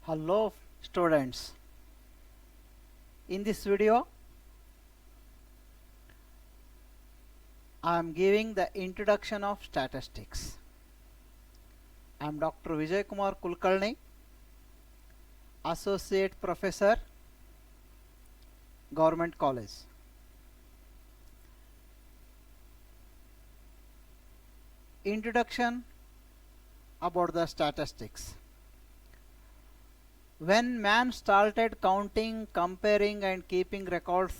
Hello students, in this video I am giving the introduction of statistics. I am Dr. Vijay Kumar Kulkarni, Associate Professor, Government College. Introduction about the statistics. When man started counting, comparing and keeping records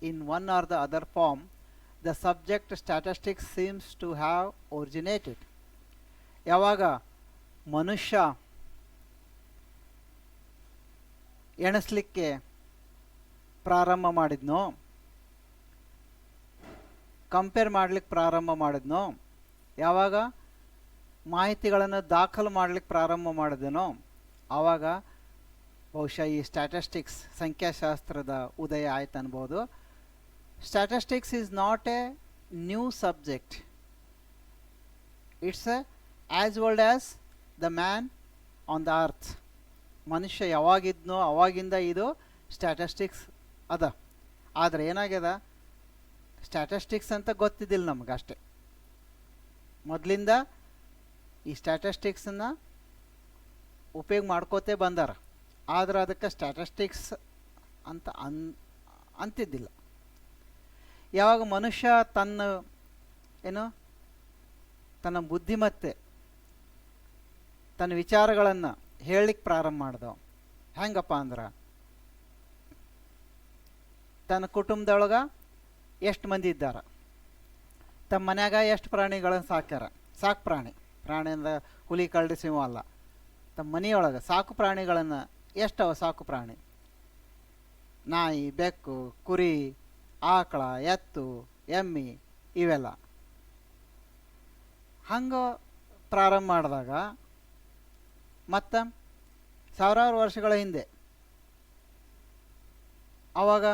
in one or the other form, the subject statistics seems to have originated. ಯಾವಾಗ ಮನುಷ್ಯ ಎಣಿಸ್ಲಿಕ್ಕೆ ಪ್ರಾರಂಭ ಮಾಡಿದ್ನೋ, compare ಮಾಡಲಿಕ್ಕೆ ಪ್ರಾರಂಭ ಮಾಡಿದ್ನೋ, ಯಾವಾಗ ಮಾಹಿತಿಗಳನ್ನು ದಾಖಲು ಮಾಡಲಿಕ್ಕೆ ಪ್ರಾರಂಭ ಮಾಡಿದನೋ ಆವಾಗ ಬಹುಶಃ ಈ ಸ್ಟ್ಯಾಟಿಸ್ಟಿಕ್ಸ್ ಸಂಖ್ಯಾಶಾಸ್ತ್ರದ ಉದಯ ಆಯ್ತು ಅನ್ಬೋದು. Statistics is not A new subject. It's as old as the man on the earth. ಮನುಷ್ಯ ಯಾವಾಗಿದ್ನೋ ಅವಾಗಿಂದ ಇದು ಸ್ಟ್ಯಾಟಿಸ್ಟಿಕ್ಸ್ ಅದ. ಆದರೆ ಏನಾಗ್ಯದ, ಸ್ಟ್ಯಾಟಿಸ್ಟಿಕ್ಸ್ ಅಂತ ಗೊತ್ತಿದ್ದಿಲ್ಲ ನಮ್ಗೆ ಅಷ್ಟೆ. ಮೊದಲಿಂದ ಈ ಸ್ಟ್ಯಾಟಿಸ್ಟಿಕ್ಸನ್ನು ಉಪಯೋಗ ಮಾಡ್ಕೋತೇ ಬಂದಾರ, ಆದ್ರೆ ಅದಕ್ಕೆ ಸ್ಟ್ಯಾಟಿಸ್ಟಿಕ್ಸ್ ಅಂತ ಅಂತಿದ್ದಿಲ್ಲ. ಯಾವಾಗ ಮನುಷ್ಯ ತನ್ನ ಬುದ್ಧಿಮತ್ತೆ, ತನ್ನ ವಿಚಾರಗಳನ್ನು ಹೇಳಲಿಕ್ಕೆ ಪ್ರಾರಂಭ ಮಾಡ್ದವ. ಹೆಂಗಪ್ಪ ಅಂದ್ರೆ, ತನ್ನ ಕುಟುಂಬದೊಳಗೆ ಎಷ್ಟು ಮಂದಿ ಇದ್ದಾರೆ, ತಮ್ಮ ಮನ್ಯಾಗ ಎಷ್ಟು ಪ್ರಾಣಿಗಳನ್ನು ಸಾಕ್ಯಾರ, ಸಾಕು ಪ್ರಾಣಿ ಅಂದರೆ ಹುಲಿ ಕರಡಿ ಸಿಂಹ ಅಲ್ಲ, ತಮ್ಮ ಮನೆಯೊಳಗೆ ಸಾಕು ಪ್ರಾಣಿಗಳನ್ನು ಎಷ್ಟವ ಸಾಕು ಪ್ರಾಣಿ, ನಾಯಿ, ಬೆಕ್ಕು, ಕುರಿ, ಆಕಳ, ಎತ್ತು, ಎಮ್ಮೆ ಇವೆಲ್ಲ. ಹಂಗೆ ಪ್ರಾರಂಭ ಮಾಡಿದಾಗ ಮತ್ತು ಸಾವಿರಾರು ವರ್ಷಗಳ ಹಿಂದೆ ಆವಾಗ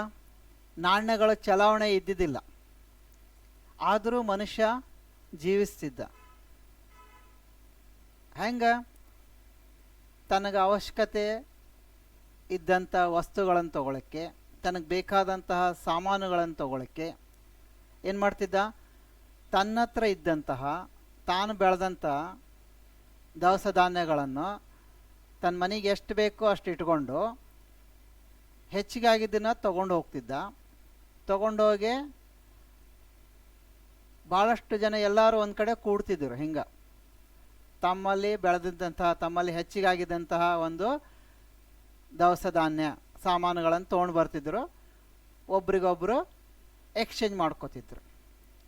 ನಾಣ್ಯಗಳ ಚಲಾವಣೆ ಇದ್ದಿದ್ದಿಲ್ಲ, ಆದರೂ ಮನುಷ್ಯ ಜೀವಿಸ್ತಿದ್ದ. ಹೆಂಗೆ ತನಗೆ ಅವಶ್ಯಕತೆ ಇದ್ದಂಥ ವಸ್ತುಗಳನ್ನು ತಗೊಳ್ಳೋಕ್ಕೆ, ತನಗೆ ಬೇಕಾದಂತಹ ಸಾಮಾನುಗಳನ್ನು ತಗೊಳ್ಳೋಕ್ಕೆ ಏನು ಮಾಡ್ತಿದ್ದ, ತನ್ನ ಹತ್ರ ಇದ್ದಂತಹ ತಾನು ಬೆಳೆದಂಥ ದವಸ ಧಾನ್ಯಗಳನ್ನು ತನ್ನ ಮನೆಗೆ ಎಷ್ಟು ಬೇಕೋ ಅಷ್ಟು ಇಟ್ಕೊಂಡು ಹೆಚ್ಚಿಗಾಗಿದ್ದನ್ನು ತೊಗೊಂಡು ಹೋಗ್ತಿದ್ದ. ತೊಗೊಂಡೋಗಿ ಭಾಳಷ್ಟು ಜನ ಎಲ್ಲರೂ ಒಂದು ಕಡೆ ಕೂಡ್ತಿದ್ದರು. ಹಿಂಗೆ ತಮ್ಮಲ್ಲಿ ಬೆಳೆದಿದ್ದಂತಹ, ತಮ್ಮಲ್ಲಿ ಹೆಚ್ಚಿಗಾಗಿದ್ದಂತಹ ಒಂದು ದವಸ ಧಾನ್ಯ ಸಾಮಾನುಗಳನ್ನು ತೊಗೊಂಡು ಬರ್ತಿದ್ರು, ಒಬ್ರಿಗೊಬ್ಬರು ಎಕ್ಸ್ಚೇಂಜ್ ಮಾಡ್ಕೋತಿದ್ರು.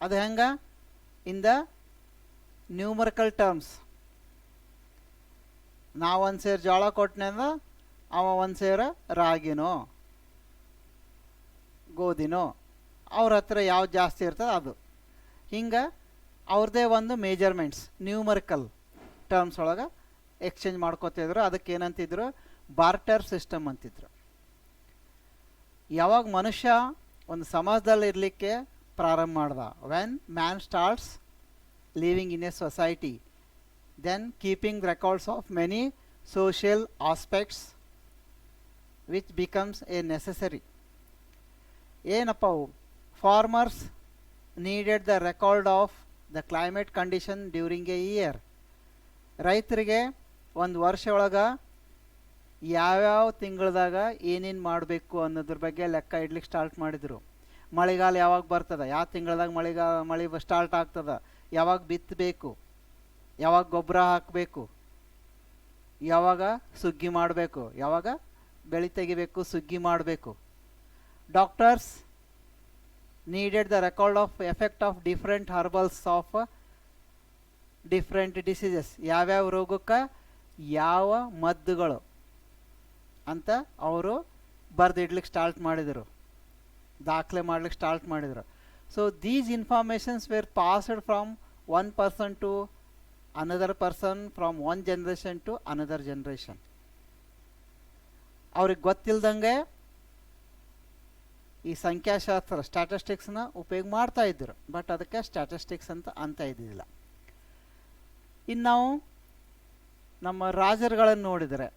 ಅದು ಹೆಂಗೆ, ಇನ್ ದ ನ್ಯೂಮರಿಕಲ್ ಟರ್ಮ್ಸ್. ನಾವು ಒಂದು ಸೇರು ಜೋಳ ಕೊಟ್ಟನೆ ಅಂದ್ರೆ ಅವ ಒಂದು ಸೇರು ರಾಗಿನೋ ಗೋಧಿನೋ, ಅವ್ರ ಹತ್ರ ಯಾವ್ದು ಜಾಸ್ತಿ ಇರ್ತದೆ ಅದು. ಹಿಂಗೆ ಅವ್ರದ್ದೇ ಒಂದು ಮೇಜರ್ಮೆಂಟ್ಸ್ ನ್ಯೂಮರಿಕಲ್ ಟರ್ಮ್ಸ್ ಒಳಗೆ ಎಕ್ಸ್ಚೇಂಜ್ ಮಾಡ್ಕೋತಿದ್ರು. ಅದಕ್ಕೆ ಏನಂತಿದ್ರು, ಬಾರ್ಟರ್ ಸಿಸ್ಟಮ್ ಅಂತಿದ್ರು. ಯಾವಾಗ ಮನುಷ್ಯ ಒಂದು ಸಮಾಜದಲ್ಲಿ ಇರಲಿಕ್ಕೆ ಪ್ರಾರಂಭ ಮಾಡ್ದ, when man starts living in a society, then keeping records of many social aspects which becomes a necessary. ಏನಪ್ಪ ಅವು, farmers needed the record of the climate condition during a year. ರೈತರಿಗೆ ಒಂದು ವರ್ಷ ಒಳಗೆ ಯಾವ್ಯಾವ ತಿಂಗಳದಾಗ ಏನೇನು ಮಾಡಬೇಕು ಅನ್ನೋದ್ರ ಬಗ್ಗೆ ಲೆಕ್ಕ ಇಡ್ಲಿಕ್ಕೆ ಸ್ಟಾರ್ಟ್ ಮಾಡಿದರು. ಮಳೆಗಾಲ ಯಾವಾಗ ಬರ್ತದೆ, ಯಾವ ತಿಂಗಳದಾಗ ಮಳೆ ಸ್ಟಾರ್ಟ್ ಆಗ್ತದೆ, ಯಾವಾಗ ಬಿತ್ತಬೇಕು, ಯಾವಾಗ ಗೊಬ್ಬರ ಹಾಕಬೇಕು, ಯಾವಾಗ ಸುಗ್ಗಿ ಮಾಡಬೇಕು, ಯಾವಾಗ ಬೆಳೆ ತೆಗಿಬೇಕು, ಸುಗ್ಗಿ ಮಾಡಬೇಕು. Doctors needed the record of effect of different herbals of different diseases. ಯಾವ್ಯಾವ ರೋಗಕ್ಕೆ ಯಾವ ಮದ್ದುಗಳು ಅಂತ ಅವರು ಬರೆದಿಡ್ಲಿಕ್ಕೆ ಸ್ಟಾರ್ಟ್ ಮಾಡಿದರು, ದಾಖಲೆ ಮಾಡ್ಲಿಕ್ಕೆ ಸ್ಟಾರ್ಟ್ ಮಾಡಿದರು. So these informations were passed from one person to another person, from one generation to another generation. ಅವ್ರಿಗೆ ಗೊತ್ತಿಲ್ದಂಗೆ ಈ ಸಂಖ್ಯಾಶಾಸ್ತ್ರ ಸ್ಟ್ಯಾಟಿಸ್ಟಿಕ್ಸ್ನ ಉಪಯೋಗ ಮಾಡ್ತಾ ಇದ್ದರು, ಬಟ್ ಅದಕ್ಕೆ ಸ್ಟ್ಯಾಟಿಸ್ಟಿಕ್ಸ್ ಅಂತ ಇದ್ದಿಲ್ಲ. ಇನ್ನು ನಾವು ನಮ್ಮ ರಾಜರುಗಳನ್ನು ನೋಡಿದರೆ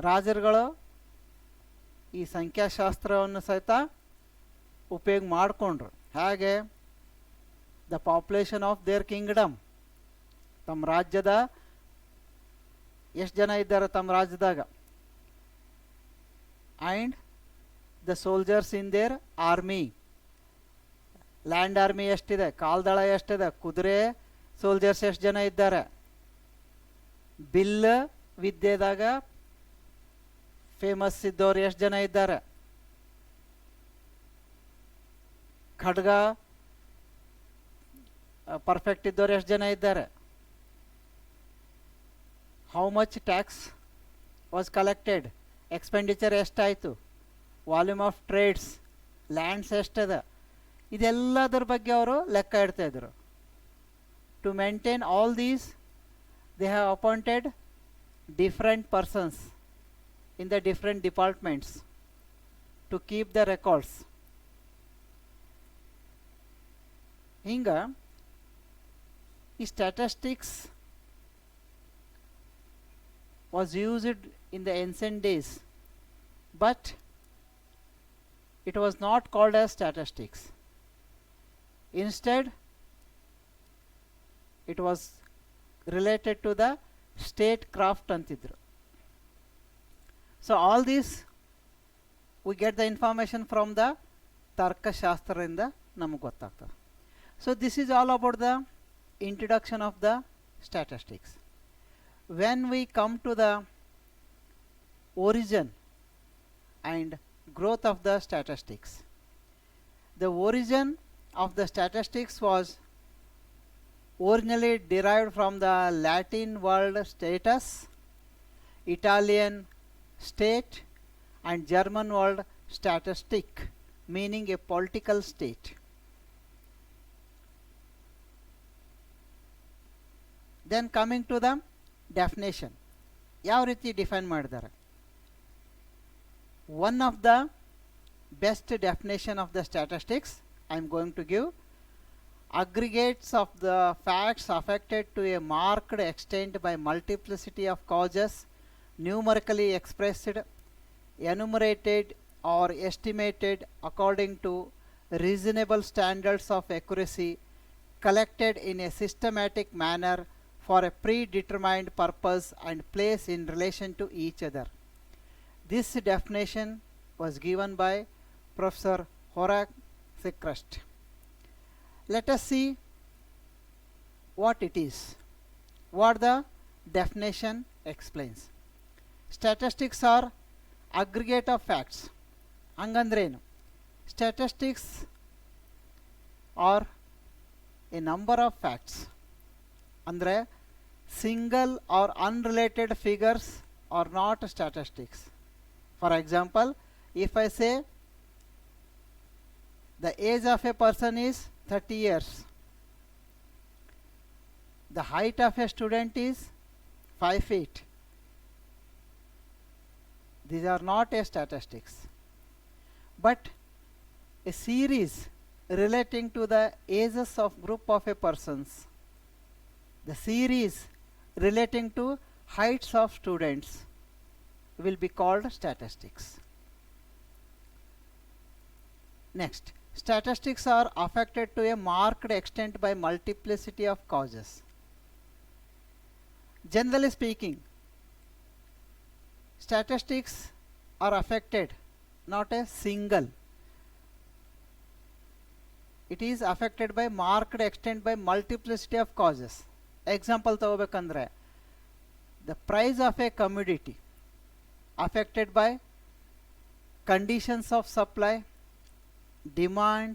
ರಾಜರುಗಳು ಈ ಸಂಖ್ಯಾಶಾಸ್ತ್ರವನ್ನು ಸಹಿತ ಉಪಯೋಗ ಮಾಡಿಕೊಂಡ್ರು. ಹಾಗೆ the population of their Kingdom, ತಮ್ಮ ರಾಜ್ಯದ ಎಷ್ಟು ಜನ ಇದ್ದಾರೆ ತಮ್ಮ ರಾಜ್ಯದಾಗ, and the soldiers in their army, land army ಎಷ್ಟಿದೆ, ಕಾಲ್ದಳ ಎಷ್ಟಿದೆ, ಕುದುರೆ ಸೋಲ್ಜರ್ಸ್ ಎಷ್ಟು ಜನ ಇದ್ದಾರೆ, ಬಿಲ್ ವಿದ್ಯೆದಾಗ ಫೇಮಸ್ ಇದ್ದವ್ರು ಎಷ್ಟು ಜನ ಇದ್ದಾರೆ, ಖಡ್ಗ ಪರ್ಫೆಕ್ಟ್ ಇದ್ದವ್ರು ಎಷ್ಟು ಜನ ಇದ್ದಾರೆ, how much tax was collected, expenditure ಎಷ್ಟಾಯಿತು, ವಾಲ್ಯೂಮ್ ಆಫ್ ಟ್ರೇಡ್ಸ್, ಲ್ಯಾಂಡ್ಸ್ ಎಷ್ಟಿದೆ, ಇದೆಲ್ಲದರ ಬಗ್ಗೆ ಅವರು ಲೆಕ್ಕ ಇಡ್ತಾಯಿದ್ರು. To maintain all these they have appointed different persons in the different departments to keep the records. ಹಿಂಗ ಈ statistics was used in the ancient days, but it was not called as statistics. Instead, it was related to the statecraft antidru. So all these we get the information from the ತರ್ಕಶಾಸ್ತ್ರದಿಂದ ನಮಗೆ ಗೊತ್ತಾಗ್ತದೆ. So this is all about the introduction of the statistics. When we come to the origin and growth of the statistics, the origin of the statistics was originally derived from the Latin word status, Italian state, and German word statistic, meaning a political state. Then coming to the definition, ಯಾವ ರೀತಿ define ಮಾಡಿದ್ದಾರೆ? One of the best definition of the statistics I am going to give: aggregates of the facts affected to a marked extent by multiplicity of causes, numerically expressed, enumerated, or estimated according to reasonable standards of accuracy, collected in a systematic manner for a predetermined purpose and placed in relation to each other. This definition was given by Professor Horace Sechrest. Let us see what it is, what the definition explains. Statistics are aggregate of facts. ಹಂಗಂದ್ರೇನು? Statistics are a number of facts. ಅಂದರೆ single or unrelated figures are not statistics. For example, if I say the age of a person is 30 years, the height of a student is 5 feet, these are not a statistics. But a series relating to the ages of group of a persons, the series relating to heights of students will be called statistics. Next, statistics are affected to a marked extent by multiplicity of causes. Generally speaking, statistics are affected, not a single. It is affected by marked extent by multiplicity of causes. Example ತಗೋಬೇಕಂದ್ರೆ, the price of a commodity affected by conditions of supply, demand,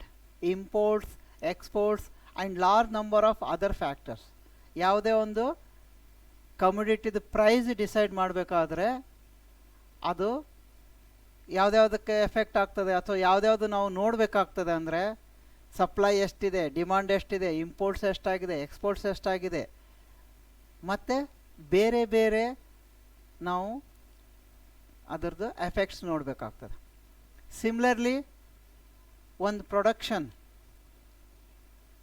imports, exports, and large number of other factors. ಯಾವುದೇ ಒಂದು ಕಮ್ಯುಡಿಟಿದು price decide ಮಾಡಬೇಕಾದ್ರೆ ಅದು ಯಾವುದ್ಯಾವುದಕ್ಕೆ effect ಆಗ್ತದೆ ಅಥವಾ ಯಾವುದ್ಯಾವುದು ನಾವು ನೋಡಬೇಕಾಗ್ತದೆ ಅಂದರೆ, supply ಎಷ್ಟಿದೆ, demand ಎಷ್ಟಿದೆ, ಇಂಪೋರ್ಟ್ಸ್ ಎಷ್ಟಾಗಿದೆ, ಎಕ್ಸ್ಪೋರ್ಟ್ಸ್ ಎಷ್ಟಾಗಿದೆ, ಮತ್ತು ಬೇರೆ ಬೇರೆ ನಾವು ಅದರದ್ದು ಎಫೆಕ್ಟ್ಸ್ ನೋಡಬೇಕಾಗ್ತದೆ. ಸಿಮ್ಲರ್ಲಿ ಒಂದು ಪ್ರೊಡಕ್ಷನ್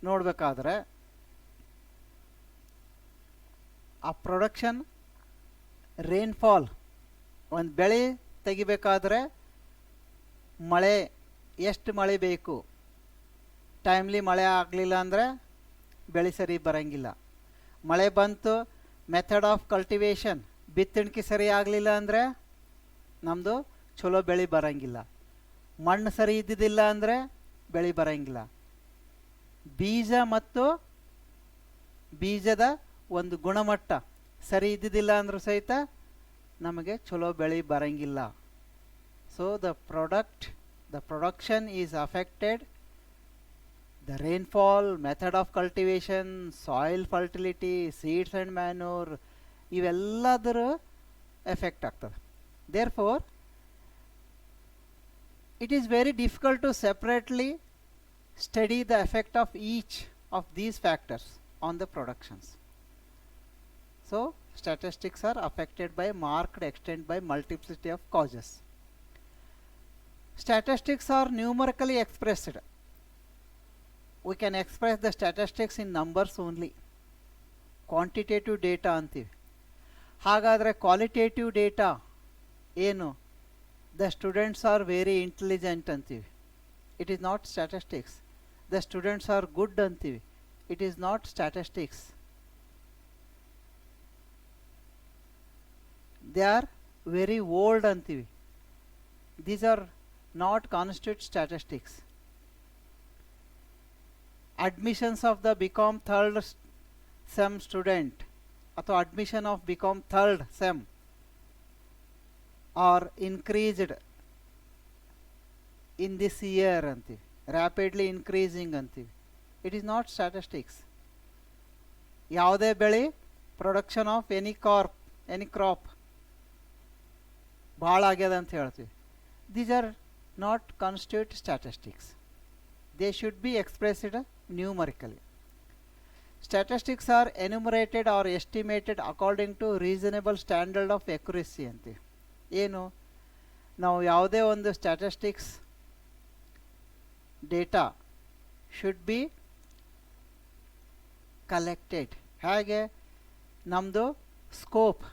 ನೋಡಬೇಕಾದ್ರೆ ಆ ಪ್ರೊಡಕ್ಷನ್ ರೇನ್ಫಾಲ್ ಒಂದು ಬೆಳೆ ತೆಗಿಬೇಕಾದ್ರೆ ಮಳೆ ಎಷ್ಟು ಮಳೆ ಬೇಕು, ಟೈಮ್ಲಿ ಮಳೆ ಆಗಲಿಲ್ಲ ಅಂದರೆ ಬೆಳೆ ಸರಿ ಬರೋಂಗಿಲ್ಲ. ಮಳೆ ಬಂತು, ಮೆಥಡ್ ಆಫ್ ಕಲ್ಟಿವೇಷನ್ ಬಿತ್ತಣಿಕೆ ಸರಿ ಆಗಲಿಲ್ಲ ಅಂದರೆ ನಮ್ಮದು ಚಲೋ ಬೆಳೆ ಬರೋಂಗಿಲ್ಲ. ಮಣ್ಣು ಸರಿ ಇದ್ದಿದ್ದಿಲ್ಲ ಅಂದರೆ ಬೆಳೆ ಬರೋಂಗಿಲ್ಲ. ಬೀಜ ಮತ್ತು ಬೀಜದ ಒಂದು ಗುಣಮಟ್ಟ ಸರಿ ಇದ್ದಿದ್ದಿಲ್ಲ ಅಂದರೂ ಸಹಿತ ನಮಗೆ ಚಲೋ ಬೆಳೆ ಬರೋಂಗಿಲ್ಲ. So the production is affected. The rainfall, method of cultivation, soil fertility, seeds and manure, ಇವೆಲ್ಲದರ ಎಫೆಕ್ಟ್ ಆಗ್ತದೆ. Therefore, it is very difficult to separately study the effect of each of these factors on the productions. So, statistics are affected by marked extent by multiplicity of causes. Statistics are numerically expressed. We can express the statistics in numbers only. Quantitative data ಅಂತೀವಿ. ಹಾಗಾದರೆ qualitative data ಏನು? The students are very intelligent ಅಂತೀವಿ. It is not statistics. The students are good ಅಂತೀವಿ. It is not statistics. They are very old ಅಂತೀವಿ. These are not constitute statistics. Admissions of the BCom third SEM student ಅಥವಾ admission of BCom third SEM are increased in this year ಅಂತೀವಿ. rapidly increasing ಅಂತೀವಿ. it is not statistics. ಯಾವುದೇ ಬೆಳೆ production of any crop ಭಾಳ ಆಗ್ಯದ ಅಂತ ಹೇಳ್ತೀವಿ. these are not constitute statistics. they should be expressed numerically. Statistics are enumerated or estimated according to reasonable standard of accuracy ಅಂತೆ. ಏನು ನಾವು ಯಾವುದೇ ಒಂದು statistics data should B collected. ಹೇಗೆ ನಮ್ಮದು ಸ್ಕೋಪ್,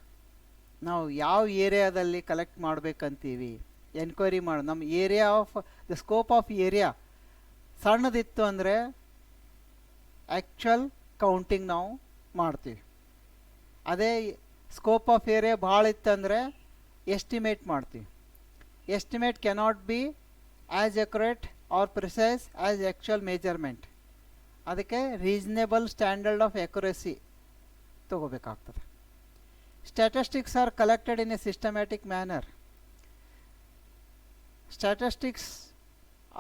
ನಾವು ಯಾವ ಏರಿಯಾದಲ್ಲಿ ಕಲೆಕ್ಟ್ ಮಾಡಬೇಕಂತೀವಿ, ಎನ್ಕ್ವೈರಿ ಮಾಡಿ ನಮ್ಮ area of the scope of area ಸಣ್ಣದಿತ್ತು ಅಂದರೆ ಆ್ಯಕ್ಚುಯಲ್ ಕೌಂಟಿಂಗ್ ನಾವು ಮಾಡ್ತೀವಿ. ಅದೇ ಸ್ಕೋಪ್ ಆಫ್ ಏರಿಯಾ ಭಾಳ ಇತ್ತಂದರೆ ಎಸ್ಟಿಮೇಟ್ ಮಾಡ್ತೀವಿ. Estimate cannot be as accurate or precise as actual measurement. ಅದಕ್ಕೆ ರೀಸನೇಬಲ್ ಸ್ಟ್ಯಾಂಡರ್ಡ್ ಆಫ್ ಅಕ್ಯುರಸಿ ತಗೋಬೇಕಾಗ್ತದೆ. Statistics are collected in a systematic manner. Statistics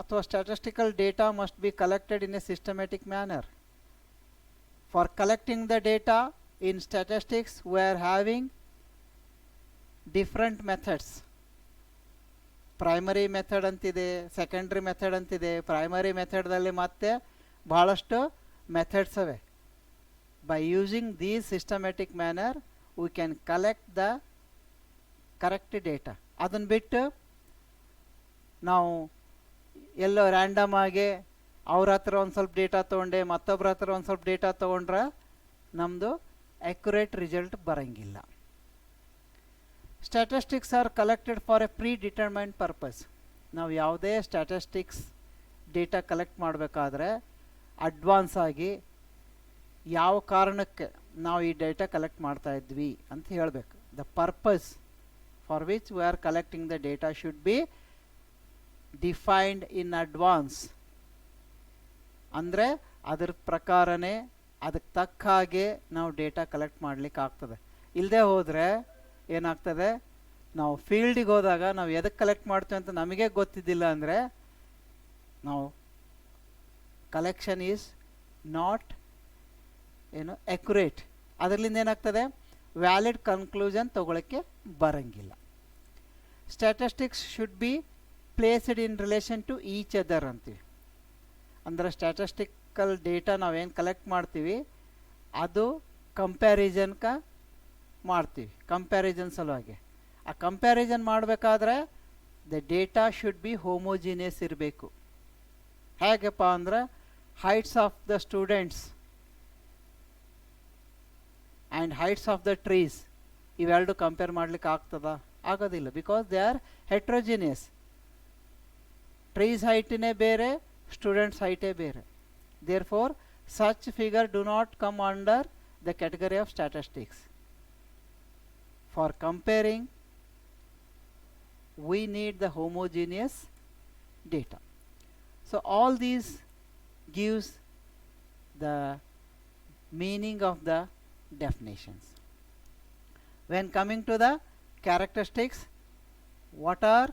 ಅಥವಾ statistical data must be collected in a systematic manner. For collecting the data in statistics, we are having different methods. Primary method ಅಂತಿದೆ, secondary method ಅಂತಿದೆ. Primary methodದಲ್ಲಿ ಮತ್ತೆ ಬಹಳಷ್ಟು methods ಅವೆ. By using these systematic manner, we can collect the correct data. ಅದನ್ನು ಬಿಟ್ಟು ನಾವು ಎಲ್ಲೋ random ಆಗಿ ಅವ್ರ ಹತ್ರ ಒಂದು ಸ್ವಲ್ಪ ಡೇಟಾ ತೊಗೊಂಡೆ, ಮತ್ತೊಬ್ಬರ ಹತ್ರ ಒಂದು ಸ್ವಲ್ಪ ಡೇಟಾ ತೊಗೊಂಡ್ರೆ ನಮ್ಮದು ಅಕ್ಯುರೇಟ್ ರಿಸಲ್ಟ್ ಬರೋಂಗಿಲ್ಲ. Statistics are collected for a predetermined purpose. ನಾವು ಯಾವುದೇ ಸ್ಟ್ಯಾಟಿಸ್ಟಿಕ್ಸ್ ಡೇಟಾ ಕಲೆಕ್ಟ್ ಮಾಡಬೇಕಾದ್ರೆ ಅಡ್ವಾನ್ಸ್ ಆಗಿ ಯಾವ ಕಾರಣಕ್ಕೆ ನಾವು ಈ ಡೇಟಾ ಕಲೆಕ್ಟ್ ಮಾಡ್ತಾ ಇದ್ವಿ ಅಂತ ಹೇಳಬೇಕು. The purpose for which we are collecting the data should B defined in advance. ಅಂದರೆ ಅದ್ರ ಪ್ರಕಾರನೇ ಅದಕ್ಕೆ ತಕ್ಕ ಹಾಗೆ ನಾವು ಡೇಟಾ ಕಲೆಕ್ಟ್ ಮಾಡಲಿಕ್ಕೆ ಆಗ್ತದೆ. ಇಲ್ಲದೆ ಹೋದರೆ ಏನಾಗ್ತದೆ, ನಾವು ಫೀಲ್ಡಿಗೆ ಹೋದಾಗ ನಾವು ಎದಕ್ಕೆ ಕಲೆಕ್ಟ್ ಮಾಡ್ತೀವಿ ಅಂತ ನಮಗೆ ಗೊತ್ತಿದ್ದಿಲ್ಲ ಅಂದರೆ ನಾವು ಕಲೆಕ್ಷನ್ ಈಸ್ ನಾಟ್ ಅಕ್ಯುರೇಟ್. ಅದರಿಂದ ಏನಾಗ್ತದೆ, ವ್ಯಾಲಿಡ್ ಕನ್ಕ್ಲೂಷನ್ ತೊಗೊಳಕ್ಕೆ ಬರೋಂಗಿಲ್ಲ. Statistics should be placed in relation to each other ಅಂತೀವಿ. ಅಂದರೆ ಸ್ಟ್ಯಾಟಿಸ್ಟಿಕಲ್ ಡೇಟಾ ನಾವೇನು ಕಲೆಕ್ಟ್ ಮಾಡ್ತೀವಿ ಅದು ಕಂಪ್ಯಾರಿಸನ್ಕ ಮಾಡ್ತೀವಿ, ಕಂಪ್ಯಾರಿಸನ್ ಸಲುವಾಗಿ. ಆ ಕಂಪ್ಯಾರಿಸನ್ ಮಾಡಬೇಕಾದ್ರೆ the data should be homogeneous ಇರಬೇಕು. ಹೇಗಪ್ಪ ಅಂದ್ರೆ heights of the students and heights of the trees ಇವೆರಡು ಕಂಪೇರ್ ಮಾಡ್ಲಿಕ್ಕೆ ಆಗ್ತದ? ಆಗೋದಿಲ್ಲ, because they are heterogeneous. Trees ಹೈಟೇ ಬೇರೆ, ಸ್ಟೂಡೆಂಟ್ಸ್ ಹೈಟೇ ಬೇರೆ. Therefore such figure do not come under the category of statistics. For comparing, we need the homogeneous data. So all these gives the meaning of the definitions. When coming to the characteristics, what are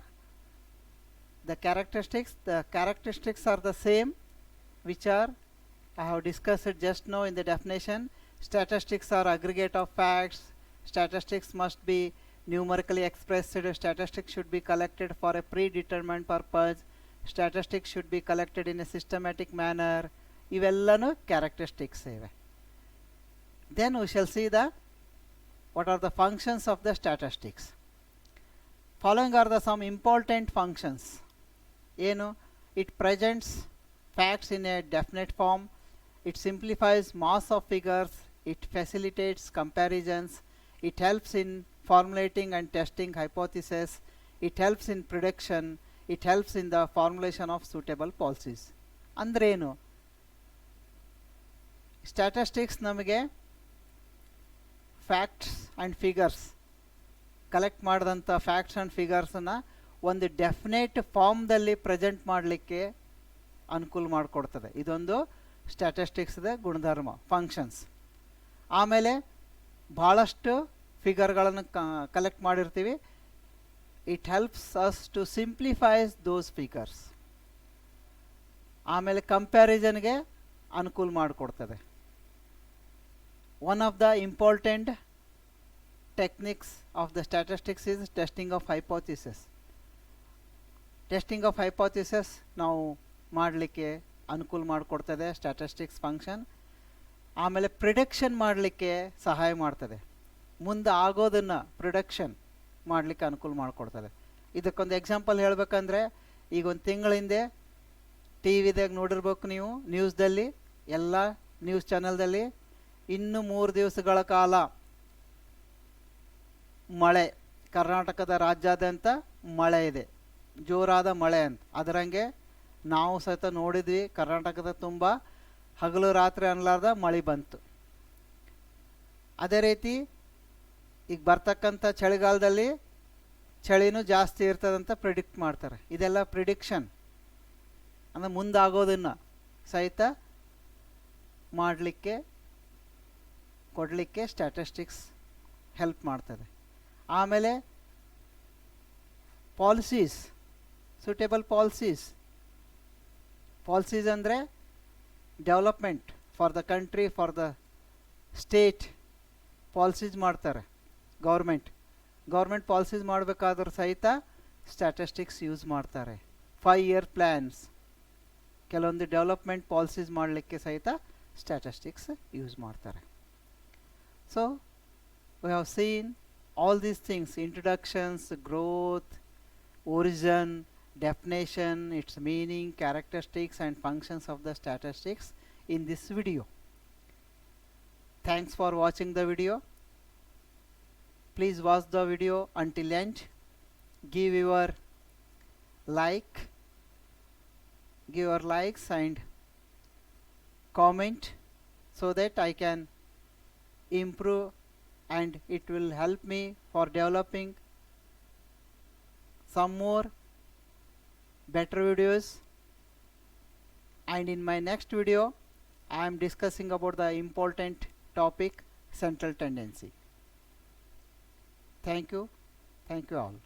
the characteristics? The characteristics are the same, which are I have discussed it just now in the definition. Statistics are aggregate of facts. Statistics must be numerically expressed. Statistics should be collected for a predetermined purpose. Statistics should be collected in a systematic manner. Ivellanu characteristics ive. Then we shall see the what are the functions of the statistics. Following are the some important functions. Enu, it presents facts in a definite form. It simplifies mass of figures. It facilitates comparisons. It helps in formulating and testing hypotheses. It helps in prediction. It helps in the formulation of suitable policies. Andrenu statistics namage facts and figures collect ಮಾಡಿದಂಥ facts and ಫಿಗರ್ಸನ್ನು ಒಂದು definite ಫಾರ್ಮ್ದಲ್ಲಿ present ಮಾಡಲಿಕ್ಕೆ ಅನುಕೂಲ ಮಾಡಿಕೊಡ್ತದೆ. ಇದೊಂದು ಸ್ಟ್ಯಾಟಿಸ್ಟಿಕ್ಸ್ದ ಗುಣಧರ್ಮ, functions. ಆಮೇಲೆ ಭಾಳಷ್ಟು ಫಿಗರ್ಗಳನ್ನು collect ಮಾಡಿರ್ತೀವಿ. It helps us to simplifies those figures. ಆಮೇಲೆ ಕಂಪ್ಯಾರಿಸನ್ಗೆ ಅನುಕೂಲ ಮಾಡಿಕೊಡ್ತದೆ. One of the important techniques of the statistics is testing of hypothesis. Testing of hypothesis ನಾವು ಮಾಡಲಿಕ್ಕೆ ಅನುಕೂಲ ಮಾಡಿಕೊಡ್ತದೆ ಸ್ಟ್ಯಾಟಿಸ್ಟಿಕ್ಸ್ ಫಂಕ್ಷನ್. ಆಮೇಲೆ ಪ್ರಿಡಿಕ್ಷನ್ ಮಾಡಲಿಕ್ಕೆ ಸಹಾಯ ಮಾಡ್ತದೆ. ಮುಂದೆ ಆಗೋದನ್ನು ಪ್ರಿಡಿಕ್ಷನ್ ಮಾಡಲಿಕ್ಕೆ ಅನುಕೂಲ ಮಾಡಿಕೊಡ್ತದೆ. ಇದಕ್ಕೊಂದು ಎಕ್ಸಾಂಪಲ್ ಹೇಳಬೇಕಂದ್ರೆ, ಈಗ ಒಂದು ತಿಂಗಳ ಹಿಂದೆ ಟಿ ವಿದಾಗ ನೋಡಿರ್ಬೇಕು ನೀವು, ನ್ಯೂಸ್ದಲ್ಲಿ ಎಲ್ಲ ನ್ಯೂಸ್ ಚಾನಲ್ದಲ್ಲಿ ಇನ್ನು 3 ದಿವಸಗಳ ಕಾಲ ಮಳೆ, ಕರ್ನಾಟಕದ ರಾಜ್ಯಾದ್ಯಂತ ಮಳೆ ಇದೆ, ಜೋರಾದ ಮಳೆ ಅಂತ. ಅದರಂಗೆ ನಾವು ಸಹಿತ ನೋಡಿದ್ವಿ, ಕರ್ನಾಟಕದ ತುಂಬ ಹಗಲು ರಾತ್ರಿ ಅನ್ನಲಾರ್ದ ಮಳೆ ಬಂತು. ಅದೇ ರೀತಿ ಈಗ ಬರ್ತಕ್ಕಂಥ ಚಳಿಗಾಲದಲ್ಲಿ ಚಳಿನೂ ಜಾಸ್ತಿ ಇರ್ತದಂತ ಪ್ರಿಡಿಕ್ಟ್ ಮಾಡ್ತಾರೆ. ಇದೆಲ್ಲ ಪ್ರಿಡಿಕ್ಷನ್ ಅಂದರೆ ಮುಂದಾಗೋದನ್ನು ಸಹಿತ ಮಾಡಲಿಕ್ಕೆ ಕೊಡಲಿಕ್ಕೆ ಸ್ಟ್ಯಾಟಿಸ್ಟಿಕ್ಸ್ ಹೆಲ್ಪ್ ಮಾಡ್ತದೆ. ಆಮೇಲೆ ಪಾಲಿಸೀಸ್, ಸೂಟೇಬಲ್ ಪಾಲಿಸೀಸ್. ಪಾಲಿಸೀಸ್ ಅಂದರೆ development for the country, for the state policies ಮಾಡ್ತಾರೆ ಗೌರ್ಮೆಂಟ್ ಪಾಲಿಸೀಸ್ ಮಾಡಬೇಕಾದ್ರೂ ಸಹಿತ ಸ್ಟ್ಯಾಟಿಸ್ಟಿಕ್ಸ್ ಯೂಸ್ ಮಾಡ್ತಾರೆ. 5 year ಪ್ಲ್ಯಾನ್ಸ್, ಕೆಲವೊಂದು ಡೆವಲಪ್ಮೆಂಟ್ ಪಾಲಿಸೀಸ್ ಮಾಡಲಿಕ್ಕೆ ಸಹಿತ ಸ್ಟ್ಯಾಟಿಸ್ಟಿಕ್ಸ್ ಯೂಸ್ ಮಾಡ್ತಾರೆ. So we have seen all these things: introductions, growth, origin, definition, its meaning, characteristics and functions of the statistics in this video. Thanks for watching the video. Please watch the video until end. Give your likes and comment so that I can improve, and it will help me for developing some more better videos. And in my next video I am discussing about the important topic, central tendency. Thank you all.